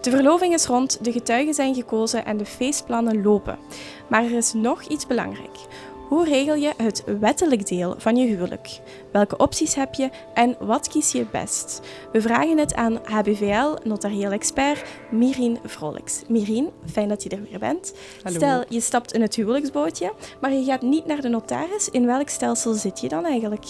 De verloving is rond, de getuigen zijn gekozen en de feestplannen lopen. Maar er is nog iets belangrijk. Hoe regel je het wettelijk deel van je huwelijk? Welke opties heb je en wat kies je het best? We vragen het aan HBVL, notarieel expert Mirien Vrolijks. Mirien, fijn dat je er weer bent. Hallo. Stel, je stapt in het huwelijksbootje, maar je gaat niet naar de notaris. In welk stelsel zit je dan eigenlijk?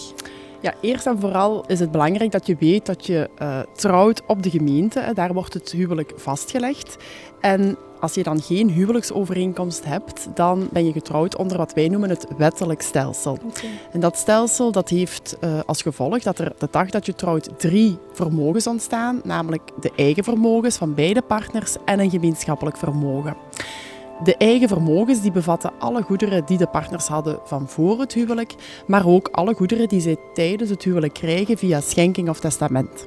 Ja, eerst en vooral is het belangrijk dat je weet dat je trouwt op de gemeente. Daar wordt het huwelijk vastgelegd. En als je dan geen huwelijksovereenkomst hebt, dan ben je getrouwd onder wat wij noemen het wettelijk stelsel. Okay. En dat stelsel dat heeft als gevolg dat er de dag dat je trouwt 3 vermogens ontstaan, namelijk de eigen vermogens van beide partners en een gemeenschappelijk vermogen. De eigen vermogens die bevatten alle goederen die de partners hadden van voor het huwelijk, maar ook alle goederen die zij tijdens het huwelijk krijgen via schenking of testament.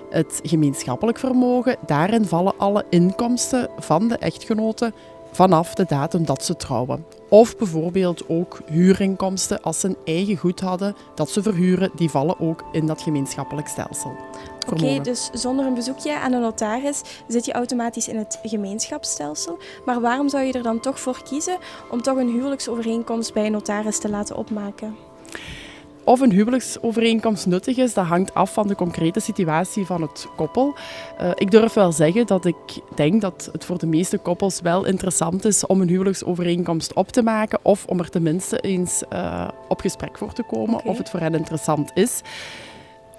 Het gemeenschappelijk vermogen, daarin vallen alle inkomsten van de echtgenoten vanaf de datum dat ze trouwen. Of bijvoorbeeld ook huurinkomsten als ze een eigen goed hadden dat ze verhuren, die vallen ook in dat gemeenschappelijk stelsel. Oké, dus zonder een bezoekje aan de notaris zit je automatisch in het gemeenschapsstelsel. Maar waarom zou je er dan toch voor kiezen om toch een huwelijksovereenkomst bij een notaris te laten opmaken? Of een huwelijksovereenkomst nuttig is, dat hangt af van de concrete situatie van het koppel. Ik durf wel zeggen dat ik denk dat het voor de meeste koppels wel interessant is om een huwelijksovereenkomst op te maken of om er tenminste eens op gesprek voor te komen of het voor hen interessant is.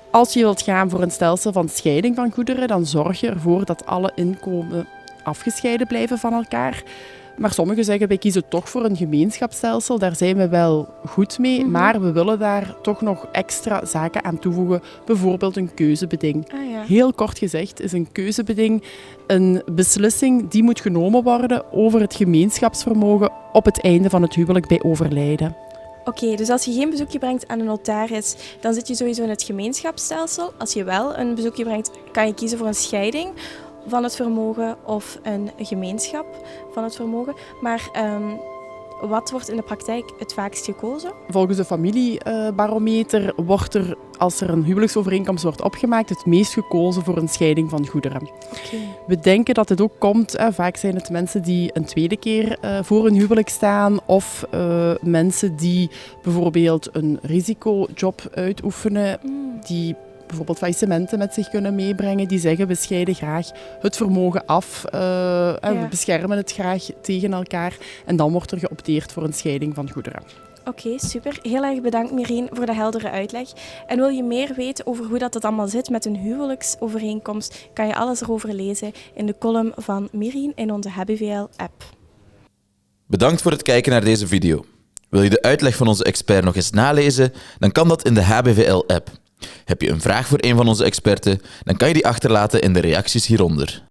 Als je wilt gaan voor een stelsel van scheiding van goederen, dan zorg je ervoor dat alle inkomen afgescheiden blijven van elkaar. Maar sommigen zeggen, wij kiezen toch voor een gemeenschapsstelsel. Daar zijn we wel goed mee, maar we willen daar toch nog extra zaken aan toevoegen. Bijvoorbeeld een keuzebeding. Ah, ja. Heel kort gezegd is een keuzebeding een beslissing die moet genomen worden over het gemeenschapsvermogen op het einde van het huwelijk bij overlijden. Oké, dus als je geen bezoekje brengt aan een notaris, dan zit je sowieso in het gemeenschapsstelsel. Als je wel een bezoekje brengt, kan je kiezen voor een scheiding van het vermogen of een gemeenschap van het vermogen. Maar wat wordt in de praktijk het vaakst gekozen? Volgens de familiebarometer wordt er, als er een huwelijksovereenkomst wordt opgemaakt, het meest gekozen voor een scheiding van goederen. Okay. We denken dat dit ook komt, vaak zijn het mensen die een tweede keer voor een huwelijk staan of mensen die bijvoorbeeld een risicojob uitoefenen, die bijvoorbeeld faillissementen met zich kunnen meebrengen, die zeggen we scheiden graag het vermogen af, we beschermen het graag tegen elkaar en dan wordt er geopteerd voor een scheiding van goederen. Oké, super. Heel erg bedankt Mirien voor de heldere uitleg. En wil je meer weten over hoe dat allemaal zit met een huwelijksovereenkomst, kan je alles erover lezen in de column van Mirien in onze HBVL-app. Bedankt voor het kijken naar deze video. Wil je de uitleg van onze expert nog eens nalezen? Dan kan dat in de HBVL-app. Heb je een vraag voor een van onze experten? Dan kan je die achterlaten in de reacties hieronder.